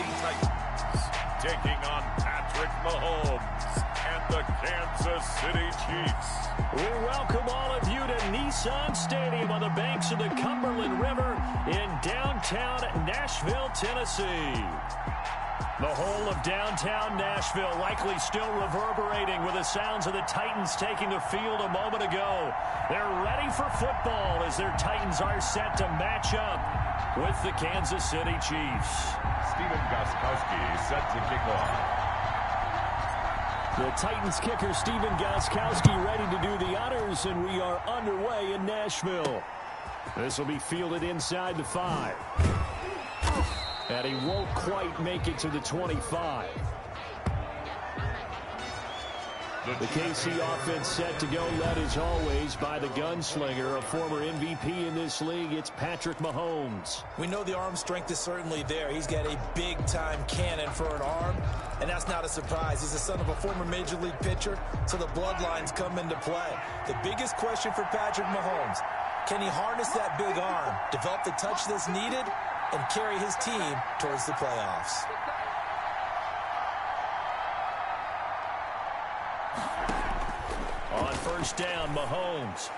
Tennessee Titans taking on Patrick Mahomes and the Kansas City Chiefs. We welcome all of you to Nissan Stadium on the banks of the Cumberland River in downtown Nashville, Tennessee. The whole of downtown Nashville likely still reverberating with the sounds of the Titans taking the field a moment ago. They're ready for football as their Titans are set to match up with the Kansas City Chiefs. Stephen Gostkowski set to kick off. The Titans kicker Stephen Gostkowski ready to do the honors, and we are underway in Nashville. This will be fielded inside the 5. And he won't quite make it to the 25. The KC offense set to go, led as always by the gunslinger, a former MVP in this league. It's Patrick Mahomes. We know the arm strength is certainly there. He's got a big-time cannon for an arm, and that's not a surprise. He's the son of a former Major League pitcher, so the bloodlines come into play. The biggest question for Patrick Mahomes, can he harness that big arm, develop the touch that's needed, and carry his team towards the playoffs? On first down, Mahomes.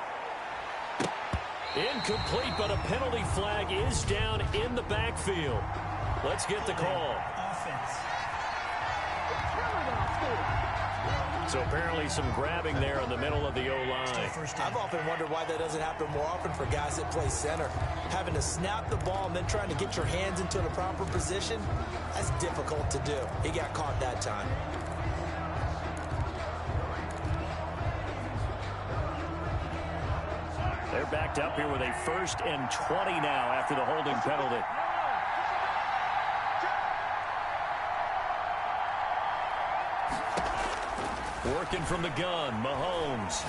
Incomplete, but a penalty flag is down in the backfield. Let's get the call. So apparently some grabbing there in the middle of the O-line. I've often wondered why that doesn't happen more often for guys that play center. Having to snap the ball and then trying to get your hands into the proper position, that's difficult to do. He got caught that time. They're backed up here with a 1st and 20 now after the holding penalty. Working from the gun, Mahomes.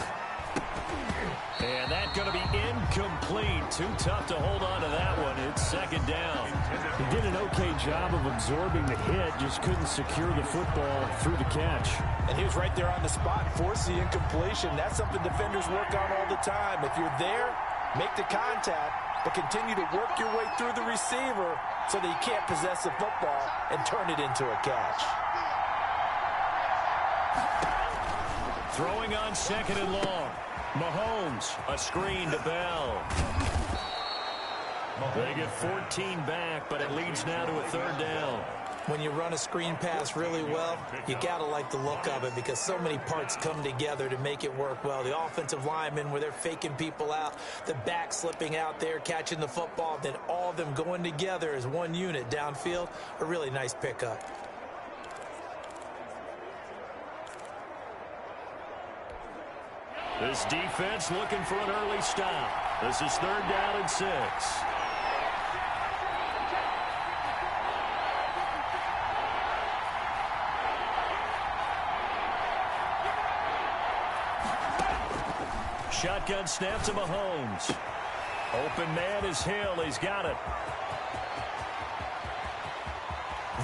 And that's going to be incomplete. Too tough to hold on to that one. It's 2nd down. He did an okay job of absorbing the hit, just couldn't secure the football through the catch. And he was right there on the spot, forced the incompletion. That's something defenders work on all the time. If you're there, make the contact, but continue to work your way through the receiver so that you can't possess the football and turn it into a catch. Throwing on 2nd and long. Mahomes, a screen to Bell. They get 14 back, but it leads now to a 3rd down. When you run a screen pass really well, you got to like the look of it because so many parts come together to make it work well. The offensive linemen, where they're faking people out, the back slipping out there, catching the football, then all of them going together as one unit downfield, a really nice pickup. This defense looking for an early stop. This is 3rd down and 6. Shotgun snap to Mahomes. Open man is Hill. He's got it.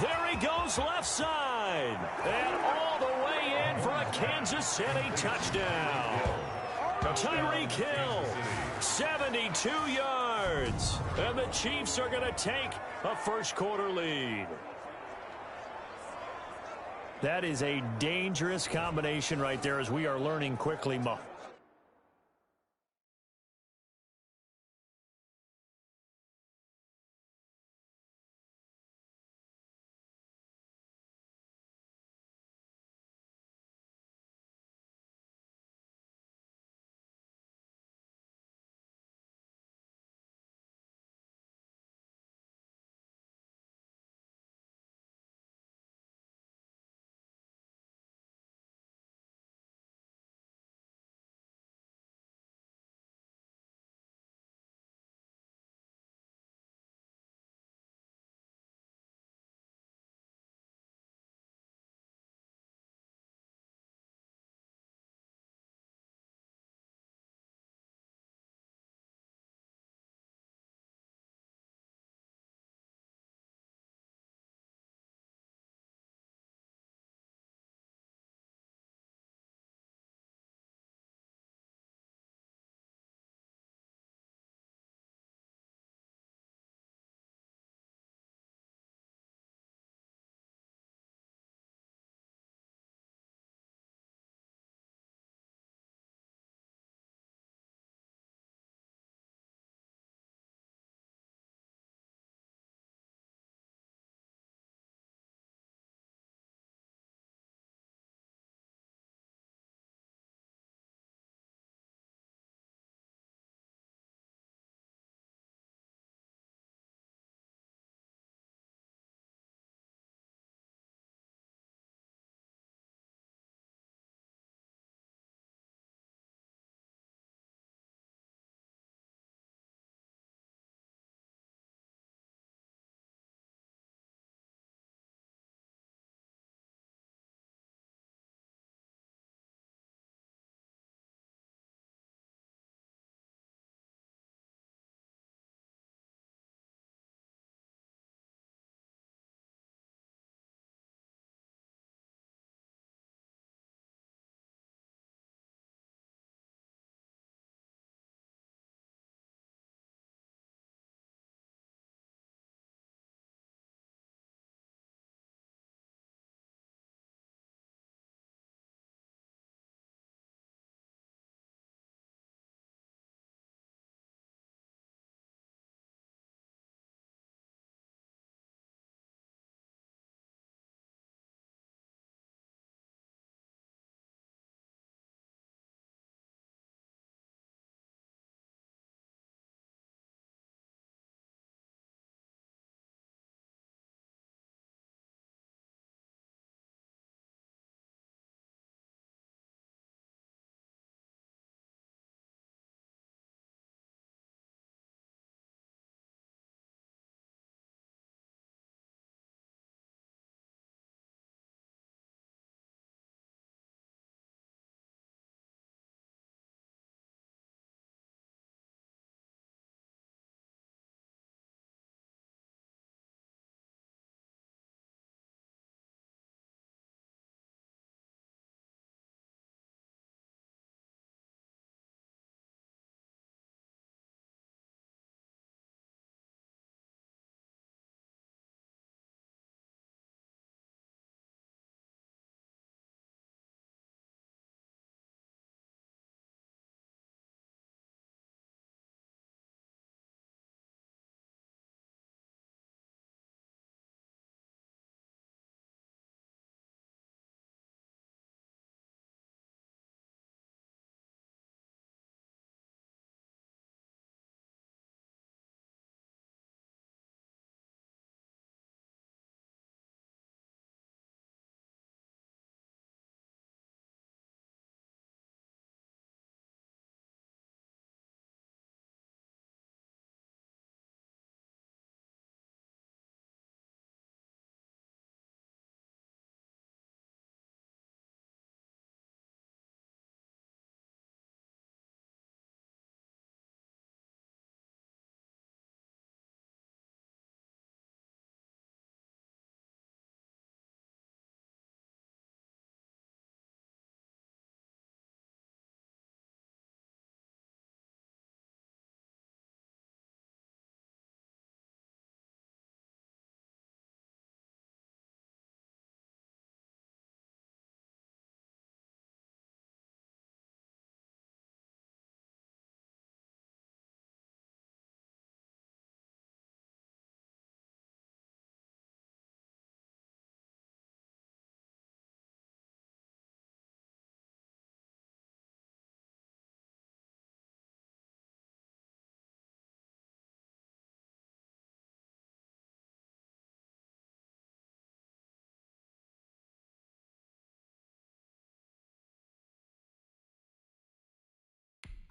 There he goes left side. And all the way in for a Kansas City touchdown. Tyreek Hill, 72 yards. And the Chiefs are going to take a 1st quarter lead. That is a dangerous combination right there as we are learning quickly.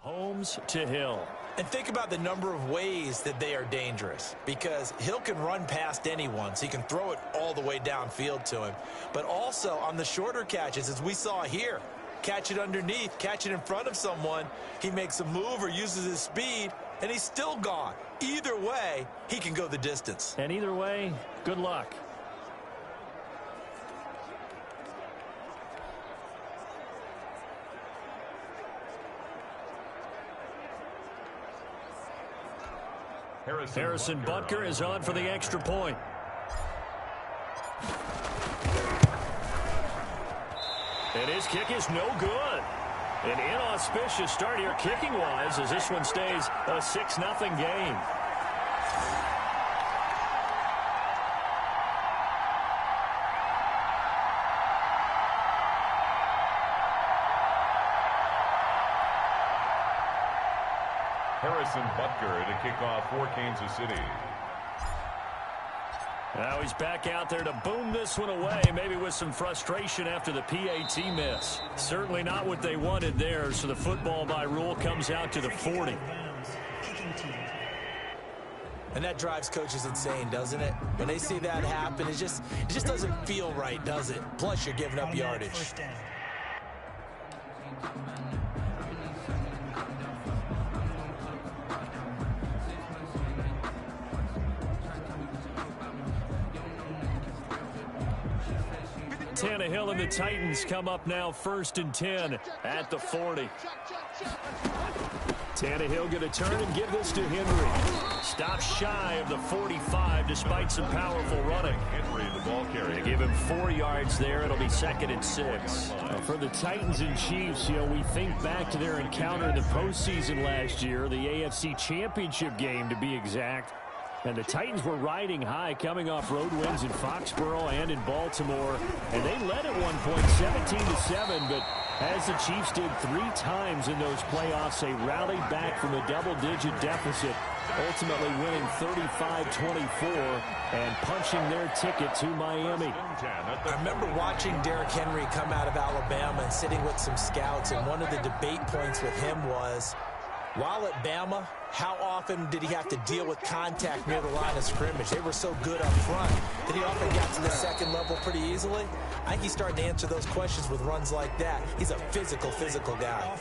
Holmes to Hill. And think about the number of ways that they are dangerous, because Hill can run past anyone, so he can throw it all the way downfield to him. But also on the shorter catches, as we saw here, catch it underneath, catch it in front of someone, he makes a move or uses his speed, and he's still gone. Either way, he can go the distance. And either way, good luck. Harrison Butker is on for the extra point. And his kick is no good. An inauspicious start here kicking-wise as this one stays a 6-0 game. Harrison Butker to kick off for Kansas City. Now he's back out there to boom this one away, maybe with some frustration after the PAT miss. Certainly not what they wanted there, so the football by rule comes out to the 40. And that drives coaches insane, doesn't it? When they see that happen, it just doesn't feel right, does it? Plus, you're giving up yardage. Tannehill and the Titans come up now 1st and 10 at the 40. Tannehill going to turn and give this to Henry. Stops shy of the 45 despite some powerful running. Henry, the ball carrier. They give him 4 yards there. It'll be 2nd and 6. For the Titans and Chiefs, we think back to their encounter in the postseason last year, the AFC Championship game to be exact. And the Titans were riding high, coming off road wins in Foxborough and in Baltimore. And they led at one point 17-7, but as the Chiefs did 3 times in those playoffs, they rallied back from a double-digit deficit, ultimately winning 35-24 and punching their ticket to Miami. I remember watching Derrick Henry come out of Alabama and sitting with some scouts, and one of the debate points with him was, while at Bama, how often did he have to deal with contact near the line of scrimmage? They were so good up front that he often got to the second level pretty easily. I think he's starting to answer those questions with runs like that. He's a physical guy.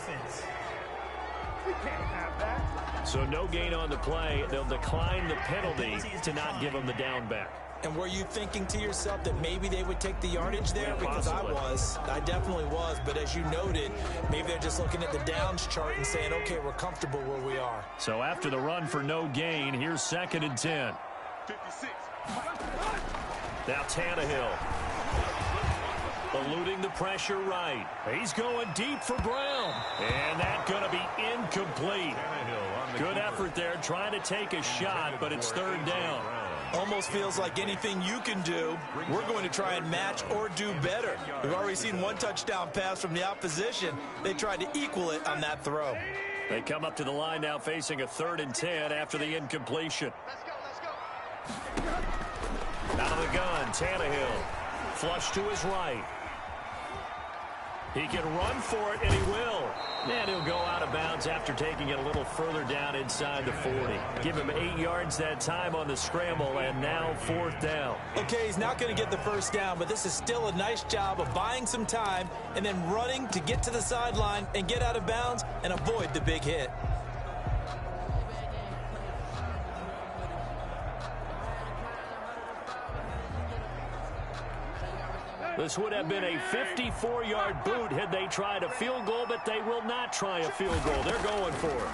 So no gain on the play. They'll decline the penalty to not give him the down back. And were you thinking to yourself that maybe they would take the yardage there? Because I definitely was. But as you noted, maybe they're just looking at the downs chart and saying, okay, we're comfortable where we are. So after the run for no gain, here's 2nd and 10. 56. Now Tannehill. Eluding the pressure right. He's going deep for Brown. And that's going to be incomplete. Good effort there trying to take a shot, but it's 3rd down. Almost feels like anything you can do, we're going to try and match or do better. We've already seen 1 touchdown pass from the opposition. They tried to equal it on that throw. They come up to the line now facing a 3rd and 10 after the incompletion. Out of the gun, Tannehill. Flush to his right. He can run for it, and he will. And he'll go out of bounds after taking it a little further down inside the 40. Give him 8 yards that time on the scramble, and now 4th down. Okay, he's not going to get the 1st down, but this is still a nice job of buying some time and then running to get to the sideline and get out of bounds and avoid the big hit. This would have been a 54-yard boot had they tried a field goal, but they will not try a field goal. They're going for it.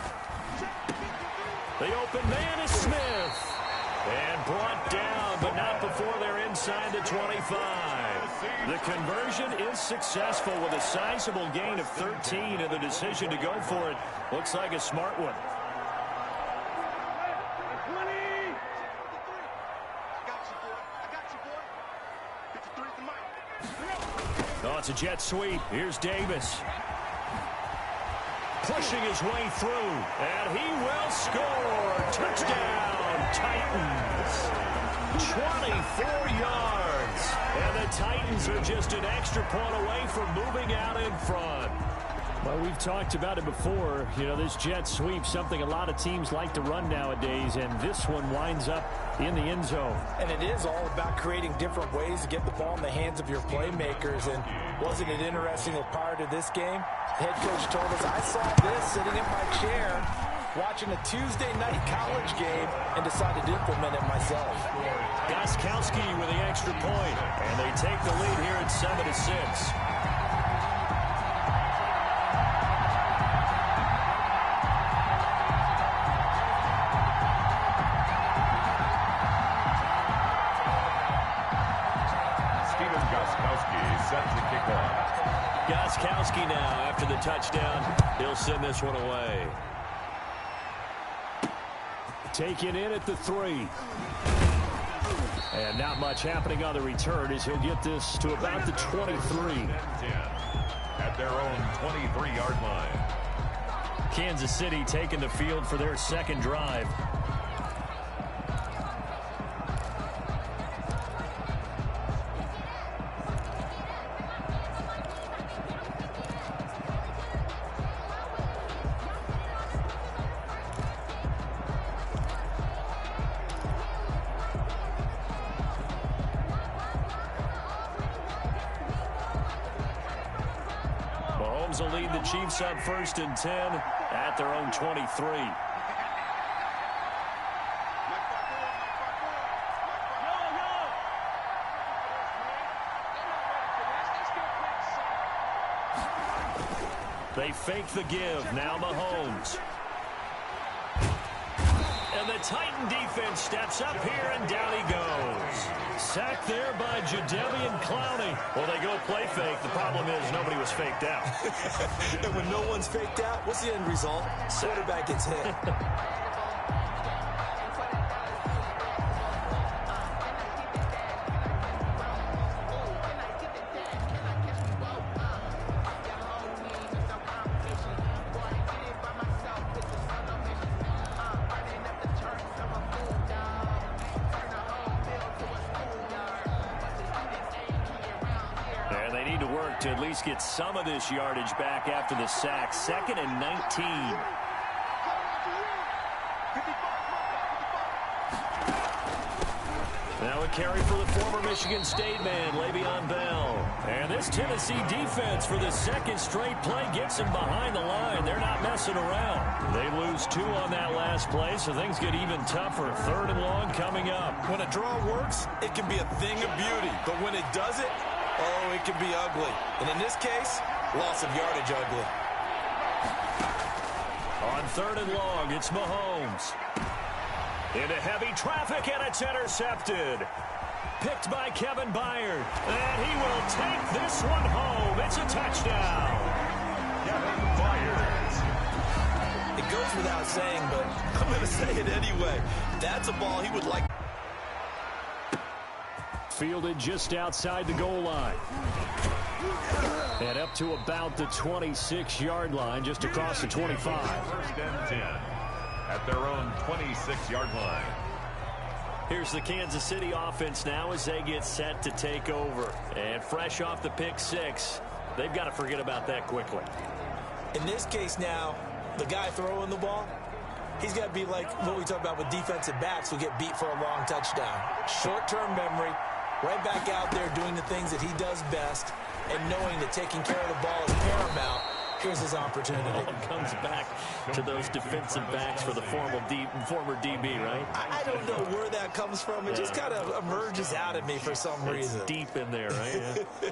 The open man is Smith. And brought down, but not before they're inside the 25. The conversion is successful with a sizable gain of 13, and the decision to go for it looks like a smart one. Oh, it's a jet sweep. Here's Davis. Pushing his way through, and he will score. Touchdown, Titans. 24 yards. And the Titans are just an extra point away from moving out in front. Well, we've talked about it before. You know, this jet sweep, something a lot of teams like to run nowadays, and this one winds up in the end zone. And it is all about creating different ways to get the ball in the hands of your playmakers. And wasn't it interesting that prior to this game, the head coach told us, I saw this sitting in my chair watching a Tuesday night college game and decided to implement it myself. Gostkowski with the extra point, and they take the lead here at 7-6. Gostkowski now after the touchdown. He'll send this one away. Taken in at the 3. And not much happening on the return as he'll get this to about the 23. At their own 23-yard line. Kansas City taking the field for their second drive. Mahomes will lead the Chiefs up 1st and 10 at their own 23. They fake the give. Now Mahomes. And the Titan defense steps up here, and down he goes. Sacked there by Jadeveon Clowney. Well, they go play fake. The problem is nobody was faked out. And when no one's faked out, what's the end result? Quarterback gets hit. To at least get some of this yardage back after the sack. 2nd and 19. Now a carry for the former Michigan State man, Le'Veon Bell. And this Tennessee defense for the second straight play gets him behind the line. They're not messing around. They lose 2 on that last play, so things get even tougher. 3rd and long coming up. When a draw works, it can be a thing of beauty. But when it doesn't, oh, it can be ugly. And in this case, loss of yardage ugly. On 3rd and long, it's Mahomes. Into heavy traffic, and it's intercepted. Picked by Kevin Byard. And he will take this one home. It's a touchdown. Kevin Byard. It goes without saying, but I'm going to say it anyway. That's a ball he would like. Fielded just outside the goal line. And up to about the 26-yard line, just across the 25. 1st and 10 at their own 26-yard line. Here's the Kansas City offense now as they get set to take over. And fresh off the pick 6, they've got to forget about that quickly. In this case now, the guy throwing the ball, he's got to be like what we talk about with defensive backs who get beat for a long touchdown. Short-term memory, right back out there doing the things that he does best, and knowing that taking care of the ball is paramount. Here's his opportunity. It all comes back to those defensive backs for the former DB, right? I don't know where that comes from. It just kind of emerges out at me for some reason. It's deep in there, right? Yeah.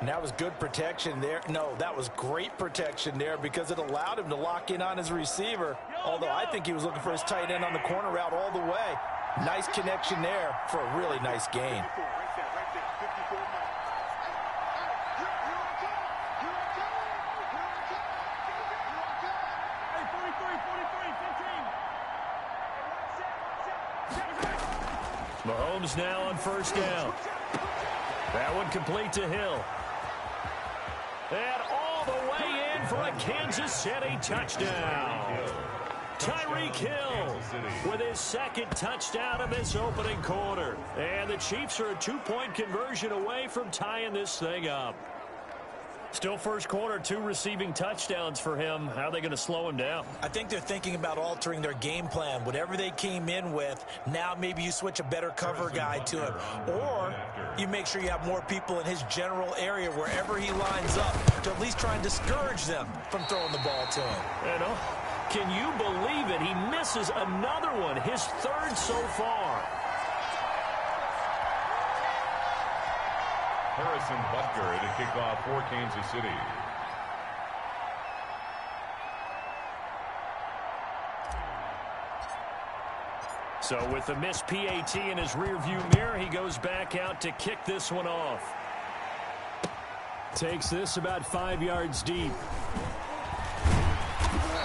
And that was good protection there. No, that was great protection there because it allowed him to lock in on his receiver. Although I think he was looking for his tight end on the corner route all the way. Nice connection there for a really nice gain. Mahomes now on 1st down. That one complete to Hill. And all the way in for a Kansas City touchdown. Tyreek Hill with his 2nd touchdown of this opening quarter. And the Chiefs are a 2-point conversion away from tying this thing up. Still first quarter, 2 receiving touchdowns for him. How are they going to slow him down? I think they're thinking about altering their game plan. Whatever they came in with, now maybe you switch a better cover guy to him. Or you make sure you have more people in his general area wherever he lines up to at least try and discourage them from throwing the ball to him. You know, can you believe it? He misses another one, his 3rd so far. Harrison Butker to kick off for Kansas City. So with the missed PAT in his rearview mirror, he goes back out to kick this one off. Takes this about 5 yards deep.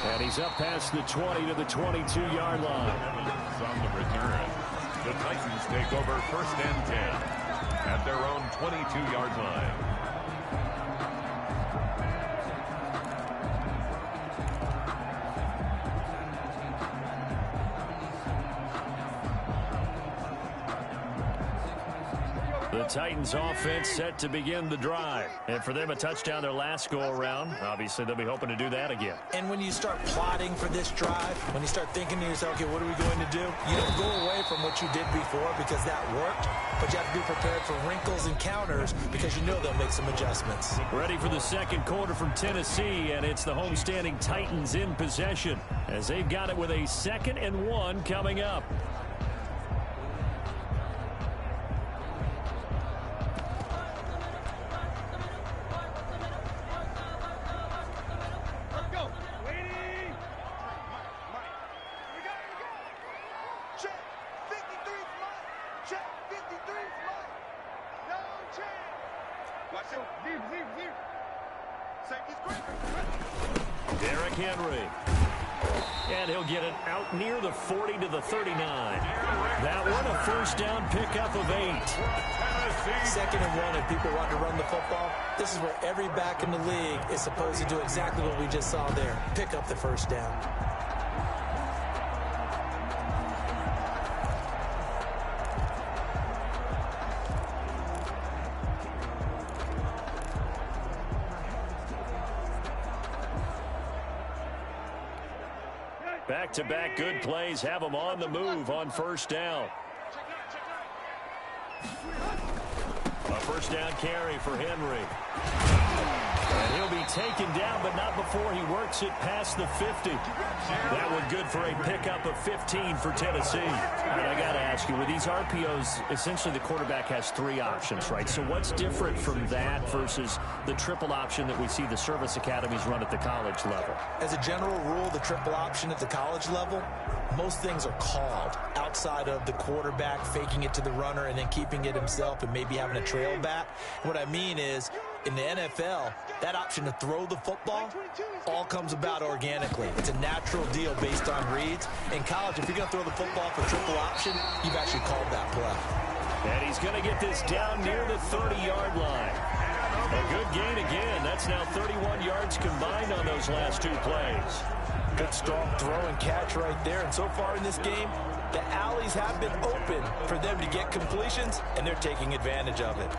And he's up past the 20 to the 22-yard line. On the return, the Titans take over 1st and 10 at their own 22-yard line. The Titans offense set to begin the drive. And for them, a touchdown their last go-around. Obviously, they'll be hoping to do that again. And when you start plotting for this drive, when you start thinking to yourself, okay, what are we going to do? You don't go away from what you did before because that worked, but you have to be prepared for wrinkles and counters because you know they'll make some adjustments. Ready for the second quarter from Tennessee, and it's the homestanding Titans in possession as they've got it with a 2nd and 1 coming up. Derrick Henry. And he'll get it out near the 40 to the 39. That one a 1st down pickup of 8. 2nd and 1, if people want to run the football, this is where every back in the league is supposed to do exactly what we just saw there. Pick up the 1st down. Back-to-back good plays have them on the move on 1st down. A 1st down carry for Henry. And he'll be taken down, but not before he works it past the 50. That one good for a pickup of 15 for Tennessee. And I got to ask you, with these RPOs, essentially the quarterback has 3 options, right? So what's different from that versus the triple option that we see the service academies run at the college level? As a general rule, the triple option at the college level, most things are called outside of the quarterback faking it to the runner and then keeping it himself and maybe having a trail back. What I mean is, in the NFL, that option to throw the football all comes about organically. It's a natural deal based on reads. In college, if you're going to throw the football for triple option, you've actually called that play. And he's going to get this down near the 30-yard line. A good gain again. That's now 31 yards combined on those last 2 plays. Good strong throw and catch right there. And so far in this game, the alleys have been open for them to get completions, and they're taking advantage of it.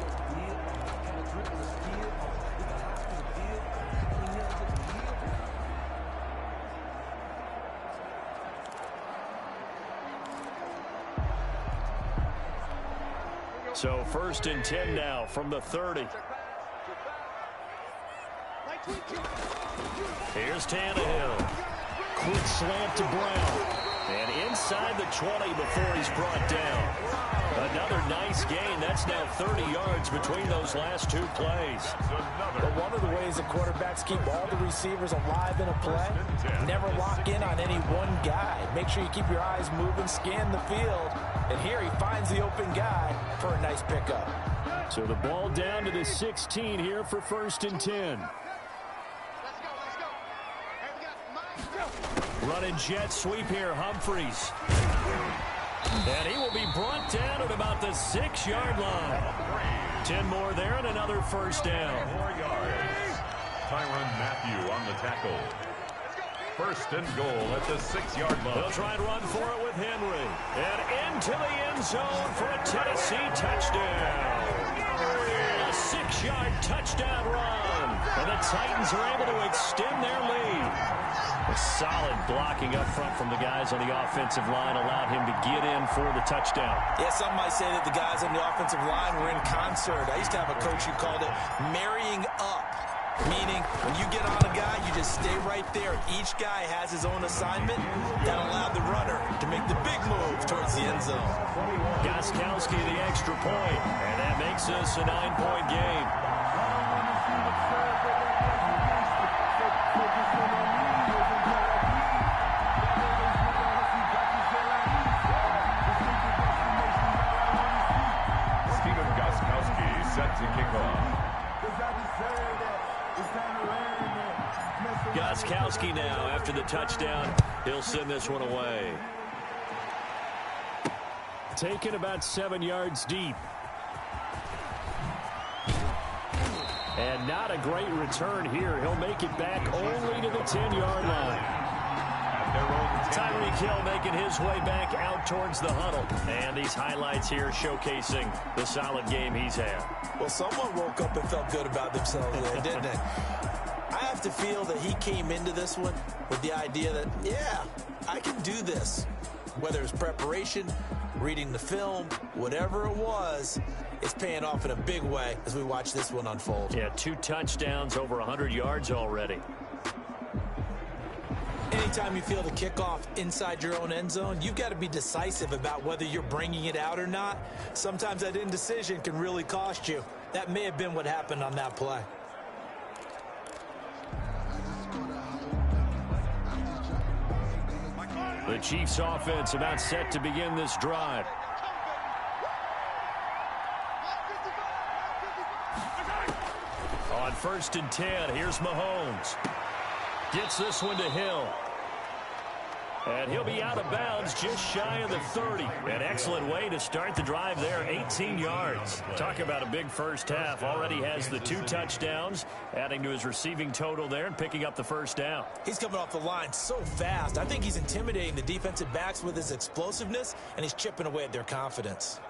So 1st and 10 now from the 30. Here's Tannehill. Quick slant to Brown. And inside the 20 before he's brought down. Another nice gain. That's now 30 yards between those last 2 plays. But one of the ways the quarterbacks keep all the receivers alive in a play, never lock in on any one guy. Make sure you keep your eyes moving, scan the field. And here he finds the open guy for a nice pickup. So the ball down to the 16 here for 1st and 10. Running jet sweep here, Humphreys. And he will be brought down at about the 6-yard line. 10 more there and another 1st down. 4 yards. Tyrann Mathieu on the tackle. 1st and goal at the 6-yard line. They'll try and run for it with Henry. And into the end zone for a Tennessee touchdown. 6-yard touchdown run. And the Titans are able to extend their lead. A solid blocking up front from the guys on the offensive line allowed him to get in for the touchdown. Yeah, some might say that the guys on the offensive line were in concert. I used to have a coach who called it marrying up, meaning when you get on a guy, you just stay right there. Each guy has his own assignment. That allowed the runner to make the big move towards the end zone. Gostkowski the extra point, and that makes us a 9-point game. Set to kick off. Gostkowski now after the touchdown. He'll send this one away. Taken about 7 yards deep. And not a great return here. He'll make it back only to the 10-yard line. Tyreek Hill making his way back out towards the huddle. And these highlights here showcasing the solid game he's had. Well, someone woke up and felt good about themselves there, didn't they? I have to feel that he came into this one with the idea that, yeah, I can do this. Whether it's preparation, reading the film, whatever it was, it's paying off in a big way as we watch this one unfold. Yeah, 2 touchdowns, over 100 yards already. Anytime you feel the kickoff inside your own end zone, you've got to be decisive about whether you're bringing it out or not. Sometimes that indecision can really cost you. That may have been what happened on that play. The Chiefs offense about set to begin this drive. On 1st and 10, here's Mahomes. Gets this one to Hill. And he'll be out of bounds just shy of the 30. An excellent way to start the drive there, 18 yards. Talk about a big first half. Already has the 2 touchdowns, adding to his receiving total there and picking up the first down. He's coming off the line so fast. I think he's intimidating the defensive backs with his explosiveness, and he's chipping away at their confidence.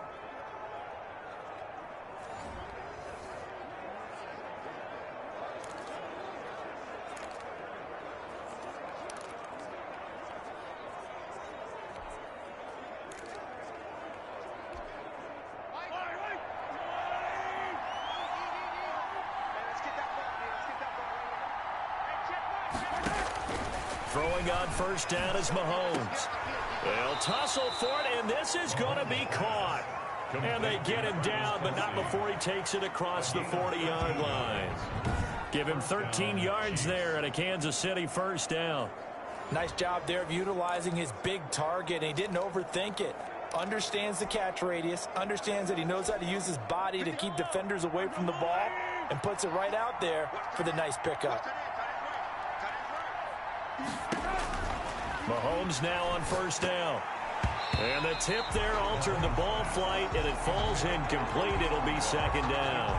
Throwing on 1st down is Mahomes. They'll tussle for it, and this is going to be caught. And they get him down, but not before he takes it across the 40-yard line. Give him 13 yards there at a Kansas City 1st down. Nice job there of utilizing his big target, and he didn't overthink it. Understands the catch radius, understands that he knows how to use his body to keep defenders away from the ball, and puts it right out there for the nice pickup. Mahomes now on 1st down. And the tip there altered the ball flight, and it falls incomplete. It'll be 2nd down.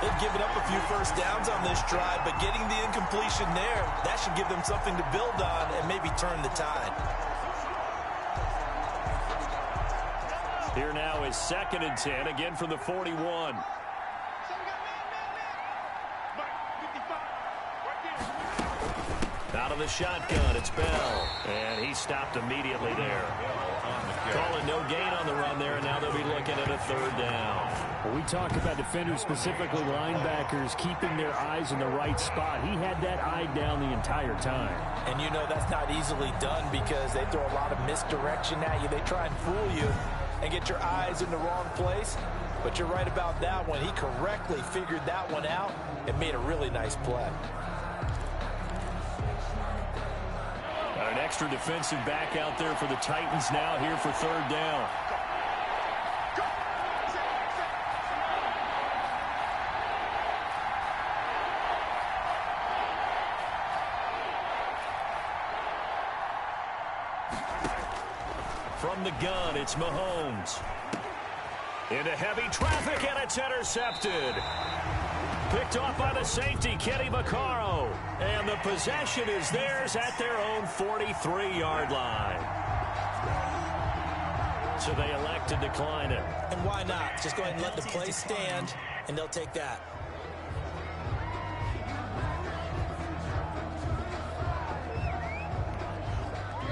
They've given up a few first downs on this drive, but getting the incompletion there, that should give them something to build on and maybe turn the tide. Here now is 2nd and 10, again from the 41. Out of the shotgun, it's Bell. And he stopped immediately there. Calling no gain on the run there, and now they'll be looking at a 3rd down. Well, we talk about defenders, specifically linebackers, keeping their eyes in the right spot. He had that eye down the entire time. And you know that's not easily done because they throw a lot of misdirection at you. They try and fool you and get your eyes in the wrong place. But you're right about that one. He correctly figured that one out and made a really nice play. Got an extra defensive back out there for the Titans now here for 3rd down. From the gun, it's Mahomes. Into heavy traffic, and it's intercepted. Picked off by the safety, Kenny Vaccaro. And the possession is theirs at their own 43-yard line. So they elect to decline it. And why not? Just go ahead and let the play stand. and they'll take that.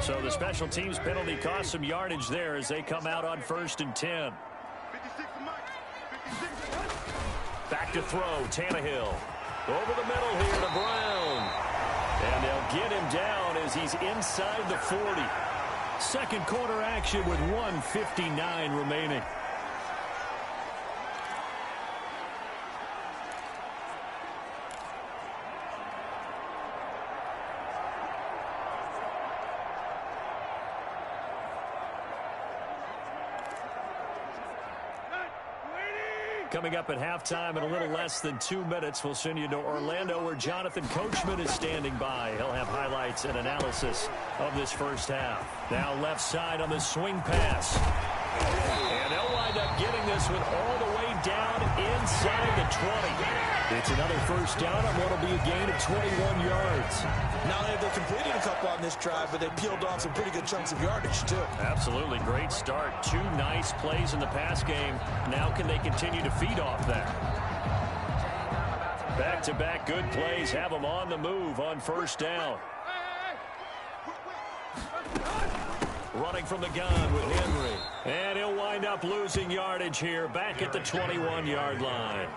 So the special teams penalty cost some yardage there as they come out on 1st and 10. Back to throw, Tannehill. Over the middle here to Brown. And they'll get him down as he's inside the 40. Second quarter action with 1:59 remaining. Coming up at halftime in a little less than 2 minutes, we'll send you to Orlando where Jonathan Coachman is standing by. He'll have highlights and analysis of this first half. Now left side on the swing pass. And they'll wind up getting this one all the way down inside the 20. It's another first down on what will be a gain of 21 yards. Not only have they completed a couple on this drive, but they peeled off some pretty good chunks of yardage, too. Absolutely. Great start. 2 nice plays in the pass game. Now can they continue to feed off that? Back-to-back good plays have them on the move on first down. Running from the gun with Henry. And he'll wind up losing yardage here back at the 21-yard line.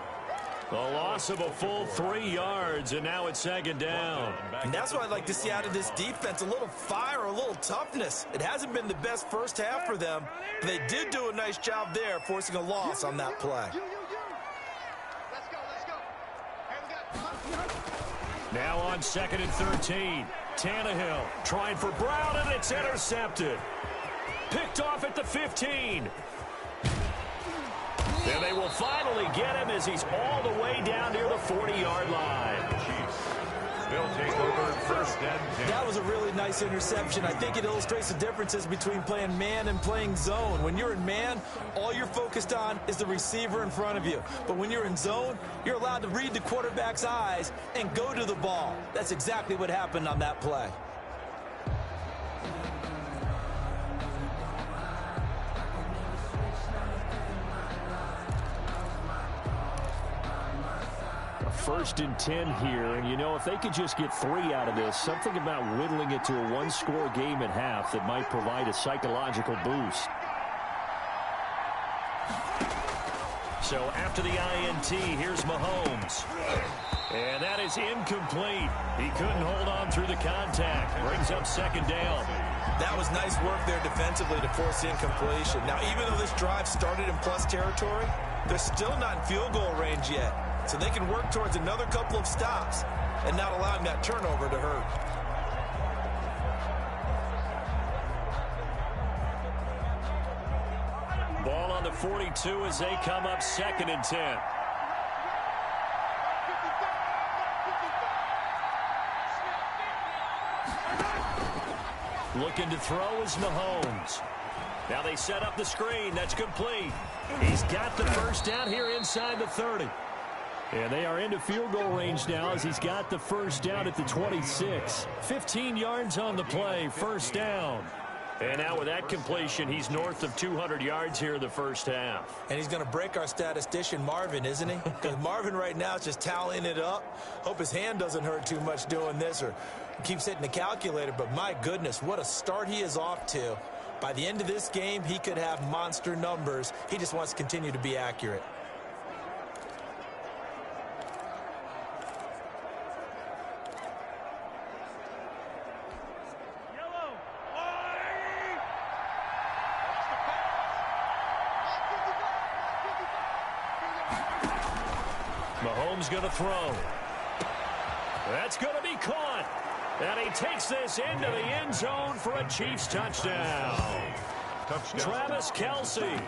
A loss of a full 3 yards, and now it's second down. And that's what I'd like to see out of this defense, a little fire, a little toughness. It hasn't been the best first half for them, but they did do a nice job there, forcing a loss on that play. Now on 2nd and 13. Tannehill trying for Brown, and it's intercepted. Picked off at the 15. And they will finally get him as he's all the way down near the 40-yard line. They'll take over 1st and 10. That was a really nice interception. I think it illustrates the differences between playing man and playing zone. When you're in man, all you're focused on is the receiver in front of you. But when you're in zone, you're allowed to read the quarterback's eyes and go to the ball. That's exactly what happened on that play. First and 10 here, and you know, if they could just get 3 out of this, something about whittling it to a 1-score game at half that might provide a psychological boost. So after the INT, here's Mahomes. And that is incomplete. He couldn't hold on through the contact. Brings up second down. That was nice work there defensively to force the incompletion. Now, even though this drive started in plus territory, they're still not in field goal range yet. So they can work towards another couple of stops and not allowing that turnover to hurt. Ball on the 42 as they come up 2nd and 10. Looking to throw is Mahomes. Now they set up the screen. That's complete. He's got the first down here inside the 30. And they are into field goal range now as he's got the first down at the 26. 15 yards on the play, first down. And now with that completion, he's north of 200 yards here in the first half. And he's going to break our statistician, Marvin, isn't he? Because Marvin right now is just tallying it up. Hope his hand doesn't hurt too much doing this or keeps hitting the calculator. But my goodness, what a start he is off to. By the end of this game, he could have monster numbers. He just wants to continue to be accurate. Mahomes going to throw. That's going to be caught. And he takes this into the end zone for a Chiefs touchdown. Travis Kelce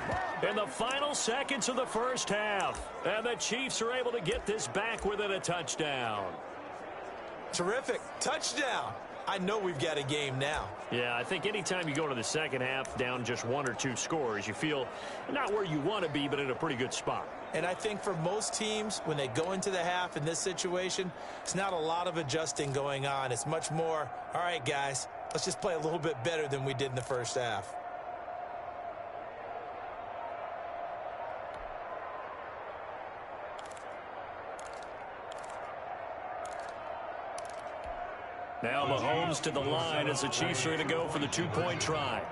in the final seconds of the first half. And the Chiefs are able to get this back within a touchdown. Terrific. Touchdown. I know we've got a game now. Yeah, I think anytime you go to the second half down just 1 or 2 scores, you feel not where you want to be, but in a pretty good spot. And I think for most teams, when they go into the half in this situation, it's not a lot of adjusting going on. It's much more, all right, guys, let's just play a little bit better than we did in the first half. Now Mahomes to the line as the Chiefs are going to go for the two-point try.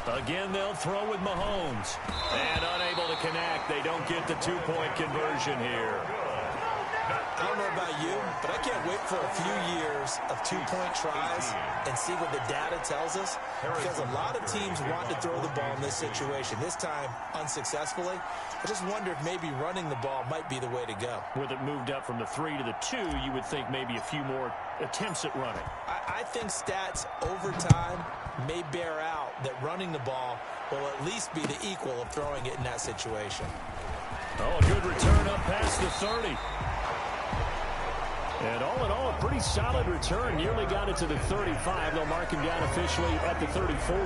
Again, they'll throw with Mahomes. And unable to connect. They don't get the two-point conversion here. I don't know about you, but I can't wait for a few years of two-point tries and see what the data tells us, because a lot of teams want to throw the ball in this situation. This time, unsuccessfully. I just wonder if maybe running the ball might be the way to go. With it moved up from the 3 to the 2, you would think maybe a few more attempts at running. I think stats over time may bear out that running the ball will at least be the equal of throwing it in that situation. Oh, a good return up past the 30. And all in all, a pretty solid return. Nearly got it to the 35. They'll mark him down officially at the 34.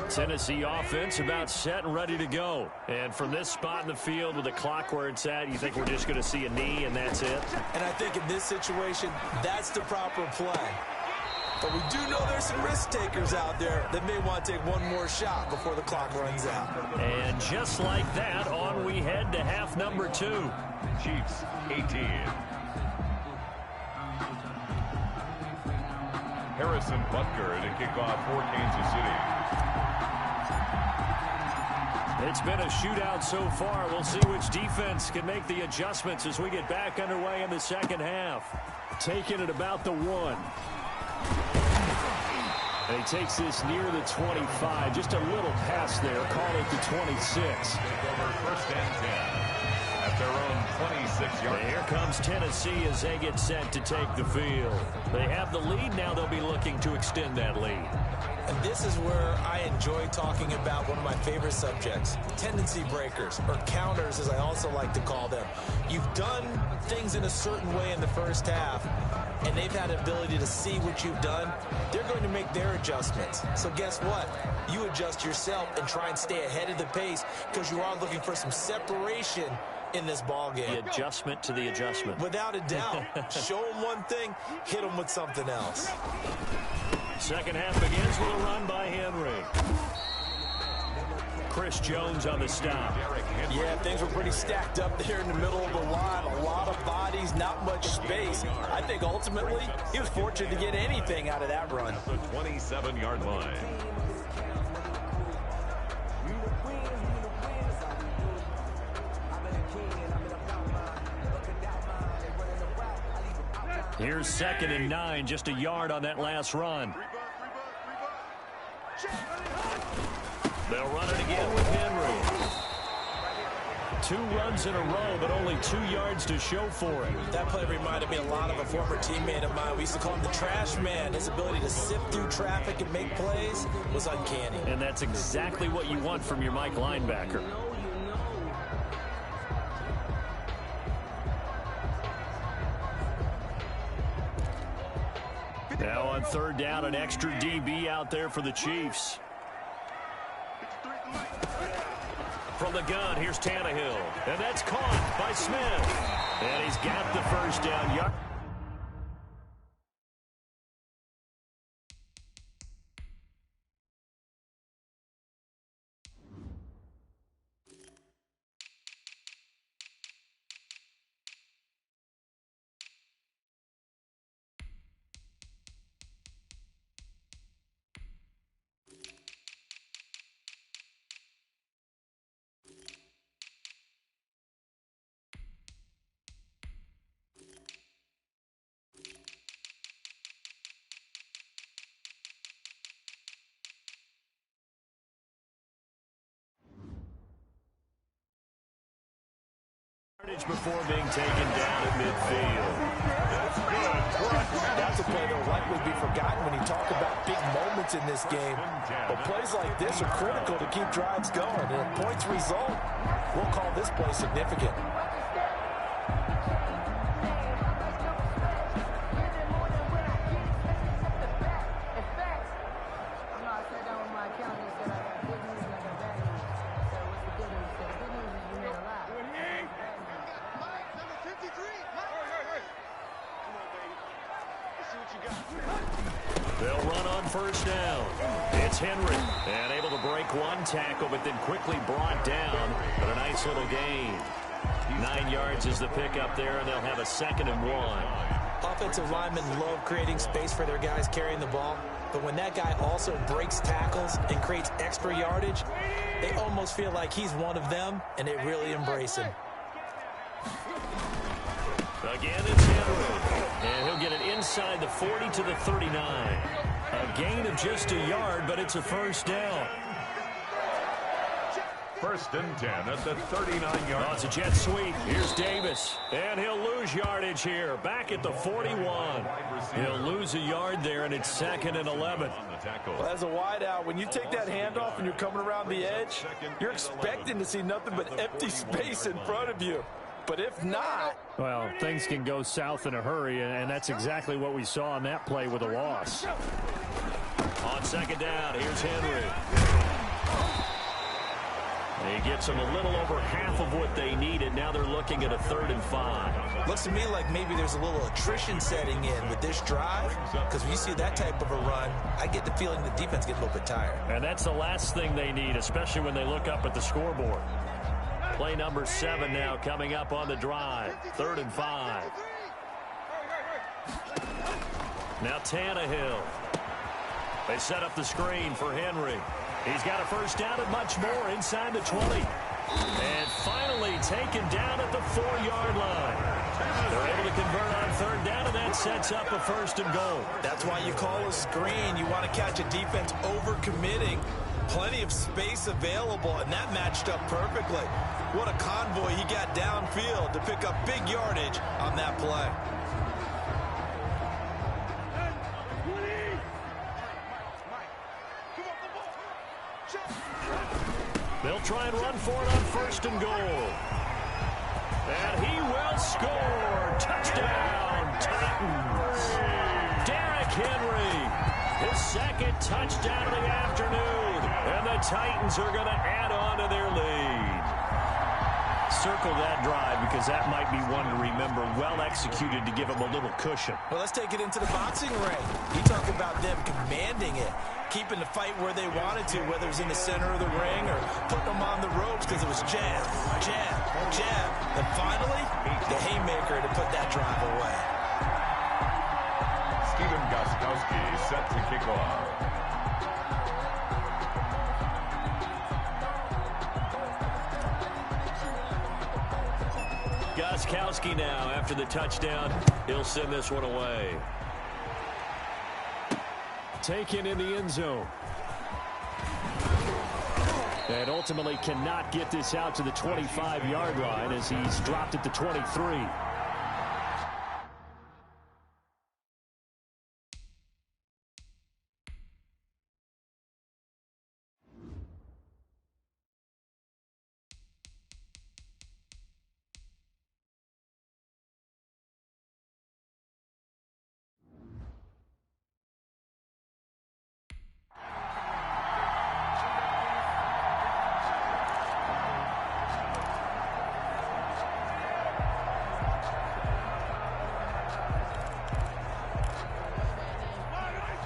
Tennessee offense about set and ready to go. And from this spot in the field with the clock where it's at, you think we're just going to see a knee and that's it? And I think in this situation, that's the proper play. But we do know there's some risk takers out there that may want to take one more shot before the clock runs out. And just like that, on we head to half number 2. Chiefs 18. Harrison Butker to kick off for Kansas City. It's been a shootout so far. We'll see which defense can make the adjustments as we get back underway in the second half. Taking it about the 1. And he takes this near the 25. Just a little pass there. Call it the 26. First and 10 at their own 26-yard. Here comes Tennessee as they get set to take the field. They have the lead. Now they'll be looking to extend that lead. And this is where I enjoy talking about one of my favorite subjects, tendency breakers, or counters as I also like to call them. You've done things in a certain way in the first half, and they've had the ability to see what you've done. They're going to make their adjustments. So guess what? You adjust yourself and try and stay ahead of the pace because you are looking for some separation in this ball game. The adjustment to the adjustment. Without a doubt. Show them one thing, hit them with something else. Second half begins with a run by Henry. Chris Jones on the stop. Yeah, things were pretty stacked up there in the middle of the line. A lot of bodies, not much space. I think ultimately he was fortunate to get anything out of that run. The 27-yard line. Here's 2nd and 9, just a yard on that last run. They'll run it again with Henry. 2 runs in a row, but only 2 yards to show for it. That play reminded me a lot of a former teammate of mine. We used to call him the trash man. His ability to sift through traffic and make plays was uncanny. And that's exactly what you want from your Mike linebacker. Now on 3rd down, an extra DB out there for the Chiefs. From the gun, here's Tannehill. And that's caught by Smith. And he's got the first down. Before being taken down at midfield. That's a play that will likely be forgotten when you talk about big moments in this game. But plays like this are critical to keep drives going. And if points result, we'll call this play significant. They'll run on first down. It's Henry. And able to break one tackle, but then quickly brought down. But a nice little gain. 9 yards is the pickup there, and they'll have a 2nd and 1. Offensive linemen love creating space for their guys carrying the ball. But when that guy also breaks tackles and creates extra yardage, they almost feel like he's one of them, and they really embrace him. Again, it's Henry. And he'll get it inside the 40 to the 39. A gain of just a yard, but it's a first down. 1st and 10 at the 39-yard. Oh, it's a jet sweep. Here's Davis. And he'll lose yardage here. Back at the 41. He'll lose a yard there, and it's 2nd and 11. Well, as a wideout, when you take that handoff and you're coming around the edge, you're expecting to see nothing but empty space in front of you. But if not... Well, things can go south in a hurry, and that's exactly what we saw on that play with a loss. On 2nd down, here's Henry. He gets them a little over half of what they needed. Now they're looking at a 3rd and 5. Looks to me like maybe there's a little attrition setting in with this drive, because when you see that type of a run, I get the feeling the defense gets a little bit tired. And that's the last thing they need, especially when they look up at the scoreboard. Play number 7 now coming up on the drive. 3rd and 5. Now Tannehill. They set up the screen for Henry. He's got a first down and much more inside the 20. And finally taken down at the 4-yard line. They're able to convert on 3rd down, and that sets up a 1st and goal. That's why you call a screen. You want to catch a defense over-committing. Plenty of space available, and that matched up perfectly. What a convoy he got downfield to pick up big yardage on that play. They'll try and run for it on 1st and goal. And he will score. Touchdown, Titans. Derrick Henry, his 2nd touchdown of the afternoon. And the Titans are going to add on to their lead. Circle that drive, because that might be one to remember. Well executed to give them a little cushion. Well, let's take it into the boxing ring. You talk about them commanding it, keeping the fight where they wanted to, whether it was in the center of the ring or putting them on the ropes, because it was jab, jab, jab. And finally, the haymaker to put that drive away. Steven Gostkowski set to kick off. Gostkowski now, after the touchdown, he'll send this one away. Taken in the end zone. And ultimately cannot get this out to the 25-yard line as he's dropped at the 23.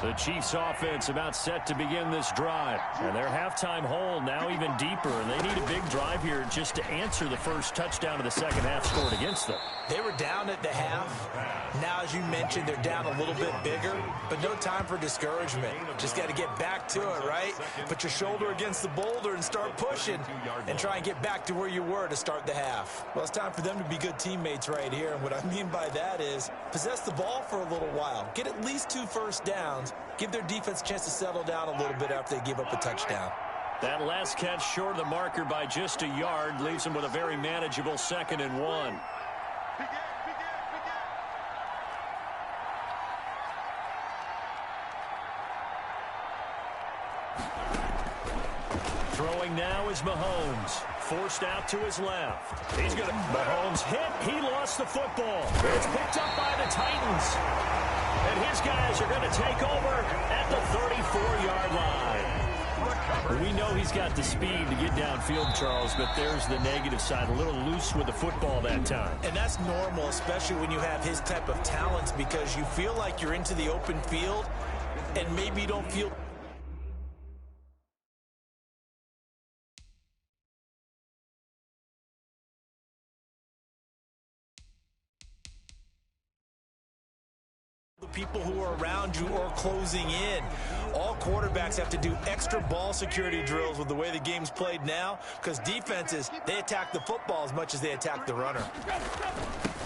The Chiefs offense about set to begin this drive. And their halftime hole now even deeper. And they need a big drive here just to answer the first touchdown of the second half scored against them. They were down at the half. Now, as you mentioned, they're down a little bit bigger. But no time for discouragement. Just got to get back to it, right? Put your shoulder against the boulder and start pushing. And try and get back to where you were to start the half. Well, it's time for them to be good teammates right here. And what I mean by that is possess the ball for a little while. Get at least 2 first downs. Give their defense a chance to settle down a little bit after they give up a touchdown. That last catch short of the marker by just a yard leaves them with a very manageable 2nd and 1. Throwing now is Mahomes. Forced out to his left. He's going to... Mahomes hit. He lost the football. It's picked up by the Titans. And his guys are going to take over at the 34-yard line. We know he's got the speed to get downfield, Charles, but there's the negative side. A little loose with the football that time. And that's normal, especially when you have his type of talents, because you feel like you're into the open field and maybe you don't feel the people who are around you or closing in. All quarterbacks have to do extra ball security drills with the way the game's played now, because defenses, they attack the football as much as they attack the runner.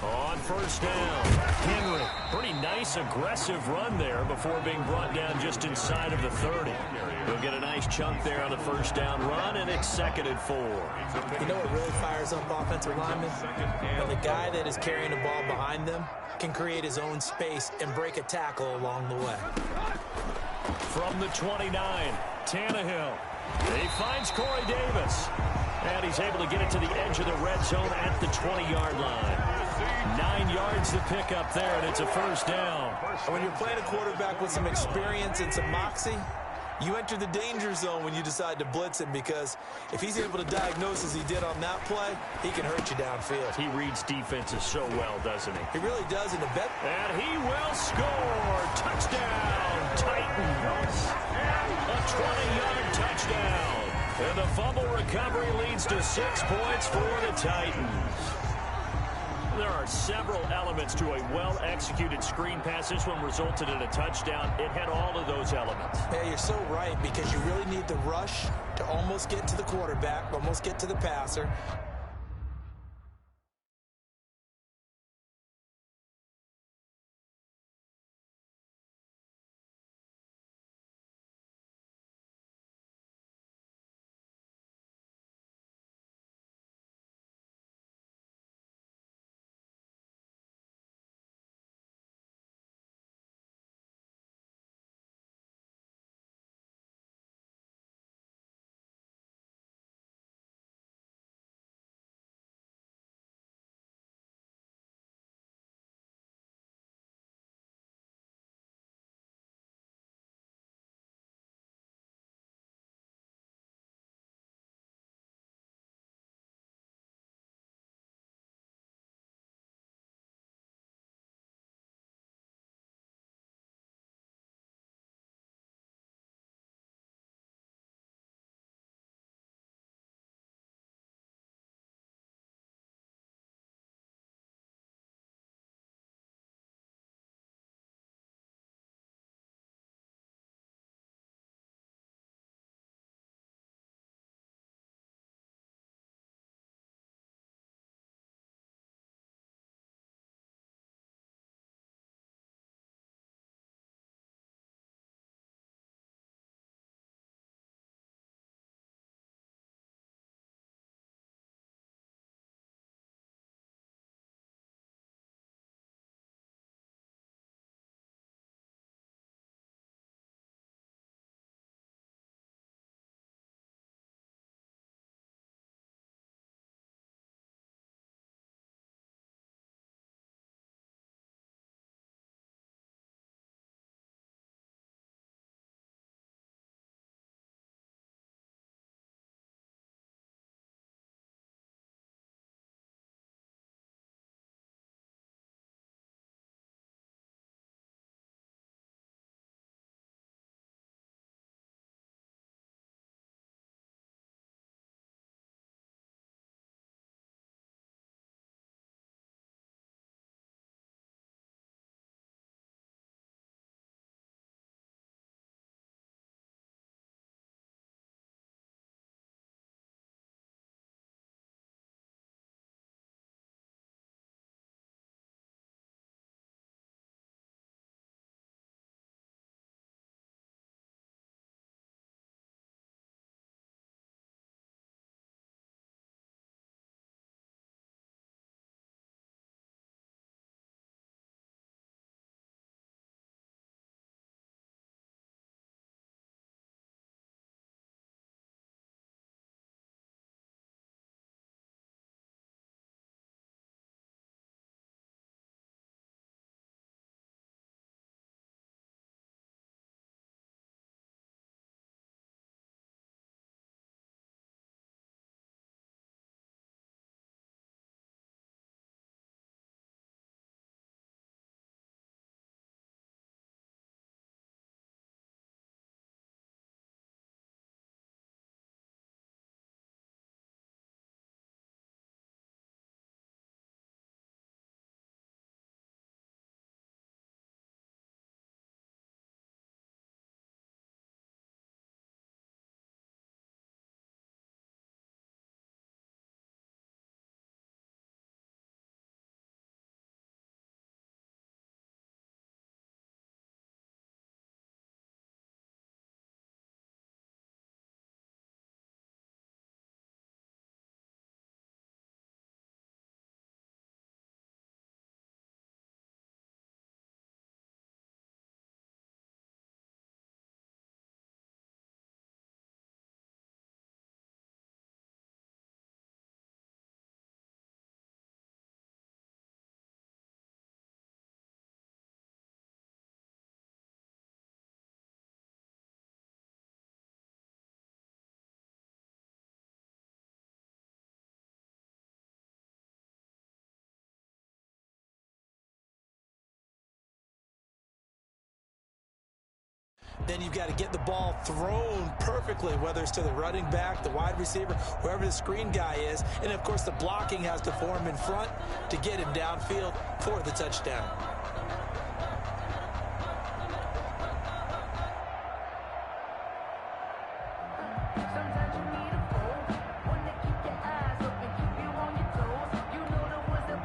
On first down, Henry. Pretty nice, aggressive run there before being brought down just inside of the 30. He'll get a nice chunk there on the first down run, and it's 2nd and 4. You know what really fires up offensive linemen? When the guy that is carrying the ball behind them can create his own space and break a tackle along the way. From the 29, Tannehill. He finds Corey Davis. And he's able to get it to the edge of the red zone at the 20-yard line. 9 yards to pick up there, and it's a first down. When you're playing a quarterback with some experience and some moxie, you enter the danger zone when you decide to blitz him, because if he's able to diagnose as he did on that play, he can hurt you downfield. He reads defenses so well, doesn't he? He really does in the bet. And he will score. Touchdown, Titans. A 20-yard touchdown. And the fumble recovery leads to 6 points for the Titans. There are several elements to a well-executed screen pass. This one resulted in a touchdown. It had all of those elements. Yeah, you're so right, because you really need the rush to almost get to the quarterback, almost get to the passer. then you've got to get the ball thrown perfectly, whether it's to the running back, the wide receiver, whoever the screen guy is. And, of course, the blocking has to form in front to get him downfield for the touchdown.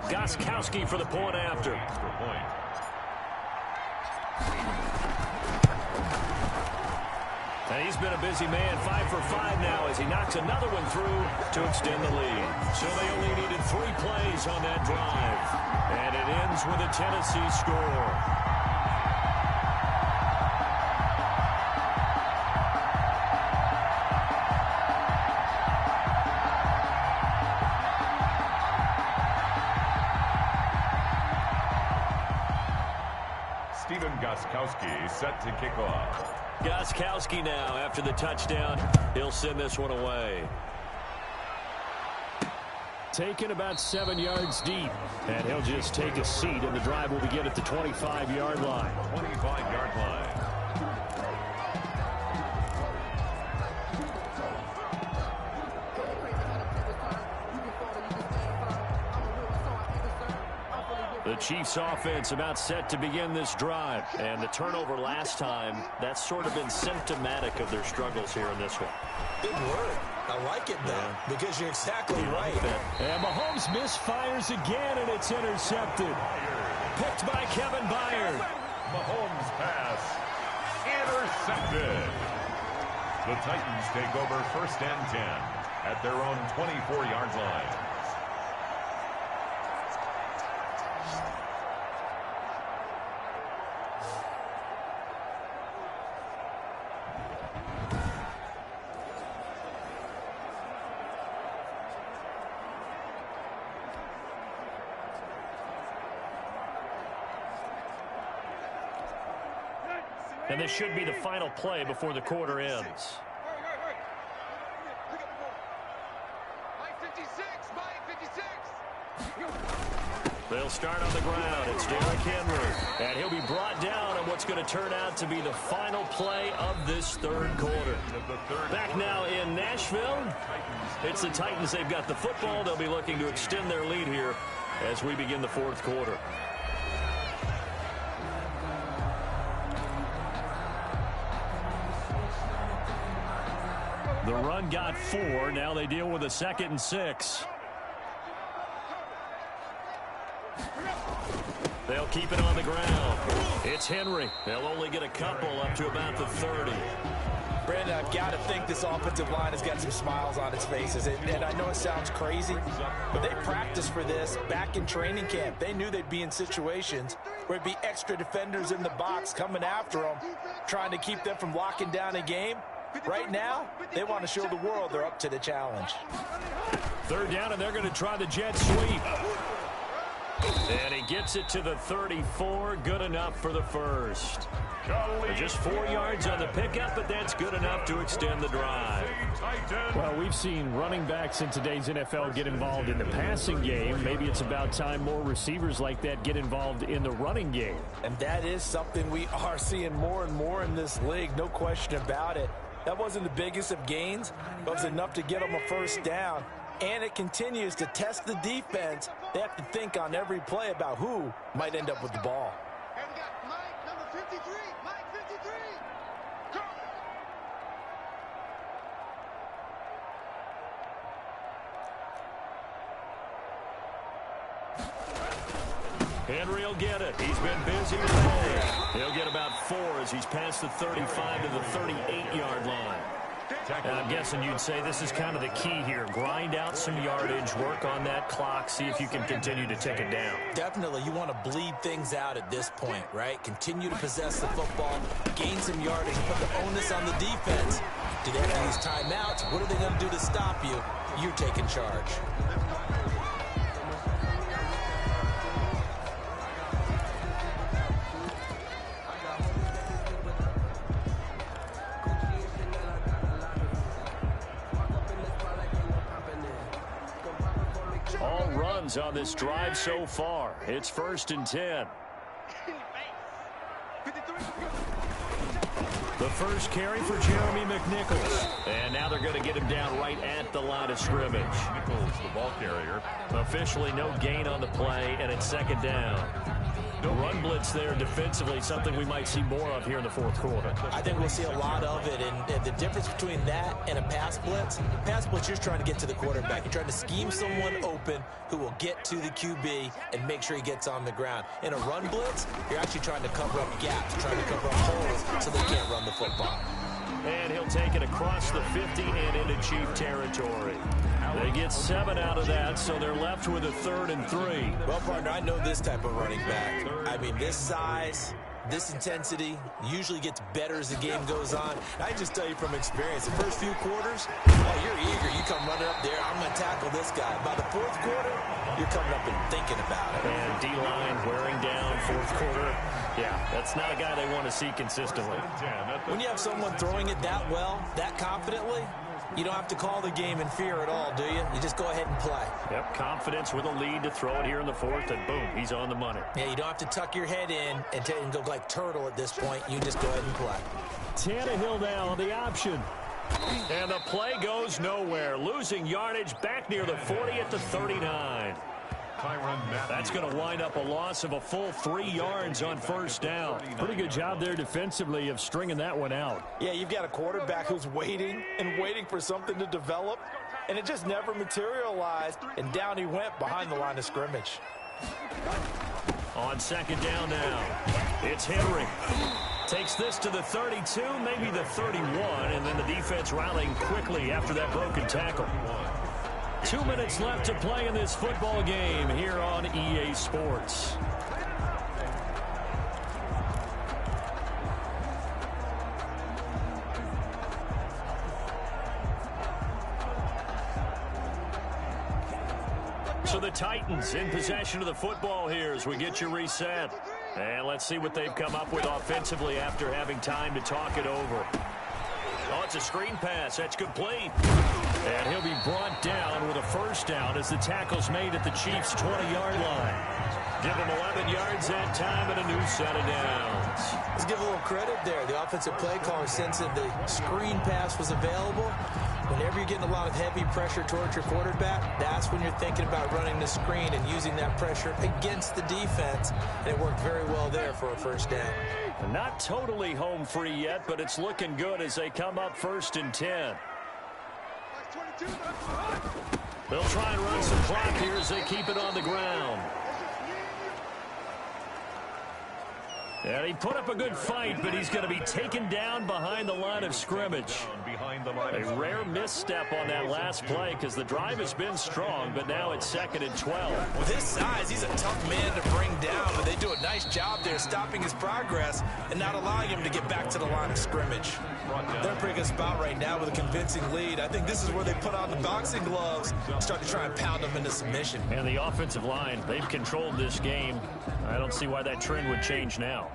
Gostkowski for the point after. And he's been a busy man, 5 for 5 now as he knocks another one through to extend the lead. So they only needed 3 plays on that drive. And it ends with a Tennessee score. Gostkowski set to kick off. Gostkowski now after the touchdown. He'll send this one away. Taken about 7 yards deep. And he'll just take a seat, and the drive will begin at the 25-yard line. 25-yard line. The Chiefs offense about set to begin this drive. And the turnover last time, that's sort of been symptomatic of their struggles here in this one. Good word. I like it, though, because you're exactly right. And Mahomes misfires again, and it's intercepted. Picked by Kevin Byard. Mahomes pass intercepted. The Titans take over 1st and 10 at their own 24-yard line. And this should be the final play before the quarter ends. They'll start on the ground. It's Derrick Henry. And he'll be brought down on what's going to turn out to be the final play of this 3rd quarter. Back now in Nashville. It's the Titans. They've got the football. They'll be looking to extend their lead here as we begin the 4th quarter. The run got 4. Now they deal with a 2nd and 6. They'll keep it on the ground. It's Henry. They'll only get a couple up to about the 30. Brandon, I've got to think this offensive line has got some smiles on its faces. And I know it sounds crazy, but they practiced for this back in training camp. They knew they'd be in situations where it'd be extra defenders in the box coming after them, trying to keep them from locking down a game. Right now, they want to show the world they're up to the challenge. 3rd down, and they're going to try the jet sweep. And he gets it to the 34. Good enough for the 1st. Just 4 yards on the pickup, but that's good enough to extend the drive. Well, we've seen running backs in today's NFL get involved in the passing game. Maybe it's about time more receivers like that get involved in the running game. And that is something we are seeing more and more in this league, no question about it. That wasn't the biggest of gains, but it was enough to get them a 1st down. And it continues to test the defense. They have to think on every play about who might end up with the ball. And we got Mike, number 53. Mike, 53. Go. Henry will get it. He's been busy today. He'll get about 4 as he's past the 35 to the 38-yard line. And I'm guessing you'd say this is kind of the key here. Grind out some yardage, work on that clock, see if you can continue to tick it down. Definitely, you want to bleed things out at this point, right? Continue to possess the football, gain some yardage, put the onus on the defense. Do they have to use timeouts? What are they going to do to stop you? You're taking charge. All runs on this drive so far. It's 1st and 10. The first carry for Jeremy McNichols. And now they're going to get him down right at the line of scrimmage. Nichols, the ball carrier. Officially no gain on the play, and it's second down. The run blitz there defensively, something we might see more of here in the fourth quarter. I think we'll see a lot of it, and the difference between that and a pass blitz, you're just trying to get to the quarterback. You're trying to scheme someone open who will get to the QB and make sure he gets on the ground. In a run blitz, you're actually trying to cover up gaps, trying to cover up holes so they can't run the football. And he'll take it across the 50 and into Chief territory. They get 7 out of that, so they're left with a 3rd and 3. Well, partner, I know this type of running back. I mean, this size, this intensity usually gets better as the game goes on. I just tell you from experience, the first few quarters, you're eager. You come running up there, I'm going to tackle this guy. By the fourth quarter, you're coming up and thinking about it. And D-line wearing down fourth quarter. Yeah, that's not a guy they want to see consistently. When you have someone throwing it that well, that confidently, you don't have to call the game in fear at all, do you? You just go ahead and play. Yep, confidence with a lead to throw it here in the fourth, and boom, he's on the money. Yeah, you don't have to tuck your head in and go like turtle at this point. You just go ahead and play. Tannehill now on the option. And the play goes nowhere. Losing yardage back near the 40 at the 39. That's going to wind up a loss of a full 3 yards on first down. Pretty good job there defensively of stringing that one out. Yeah, you've got a quarterback who's waiting and waiting for something to develop, and it just never materialized, and down he went behind the line of scrimmage. On second down now, it's Henry. Takes this to the 32, maybe the 31, and then the defense rallying quickly after that broken tackle. 2 minutes left to play in this football game here on EA Sports. So the Titans in possession of the football here as we get you reset. And let's see what they've come up with offensively after having time to talk it over. Oh, it's a screen pass. That's complete. And he'll be brought down with a first down as the tackle's made at the Chiefs' 20-yard line. Give him 11 yards that time and a new set of downs. Let's give a little credit there. The offensive play caller sensed that the screen pass was available. Whenever you're getting a lot of heavy pressure towards your quarterback, that's when you're thinking about running the screen and using that pressure against the defense. And it worked very well there for a first down. Not totally home free yet, but it's looking good as they come up 1st and 10. They'll try and run some clock here as they keep it on the ground. And he put up a good fight, but he's going to be taken down behind the line of scrimmage. A rare misstep on that last play because the drive has been strong, but now it's 2nd and 12. With his size, he's a tough man to bring down, but they do a nice job there stopping his progress and not allowing him to get back to the line of scrimmage. They're in a pretty good spot right now with a convincing lead. I think this is where they put on the boxing gloves and start to try and pound him into submission. And the offensive line, they've controlled this game. I don't see why that trend would change now.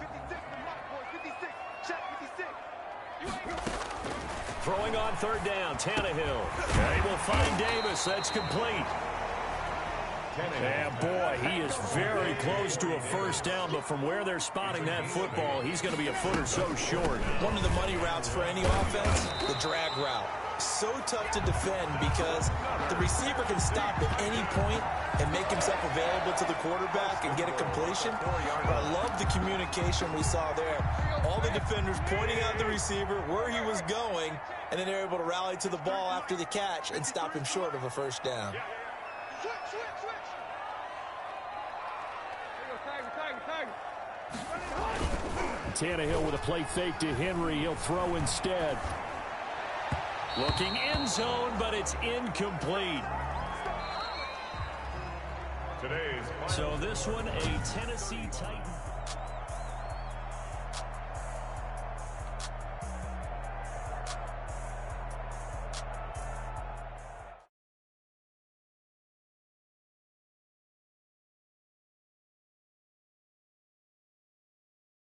Throwing on 3rd down, Tannehill. They will find Davis. That's complete. And boy, he is very close to a first down, but from where they're spotting that football, he's going to be a foot or so short. One of the money routes for any offense, the drag route. So tough to defend because the receiver can stop at any point and make himself available to the quarterback and get a completion. But I love the communication we saw there. All the defenders pointing out the receiver, where he was going, and then they're able to rally to the ball after the catch and stop him short of a first down. Tannehill with a play fake to Henry. He'll throw instead. Looking end zone, but it's incomplete. So this one, a Tennessee Titans.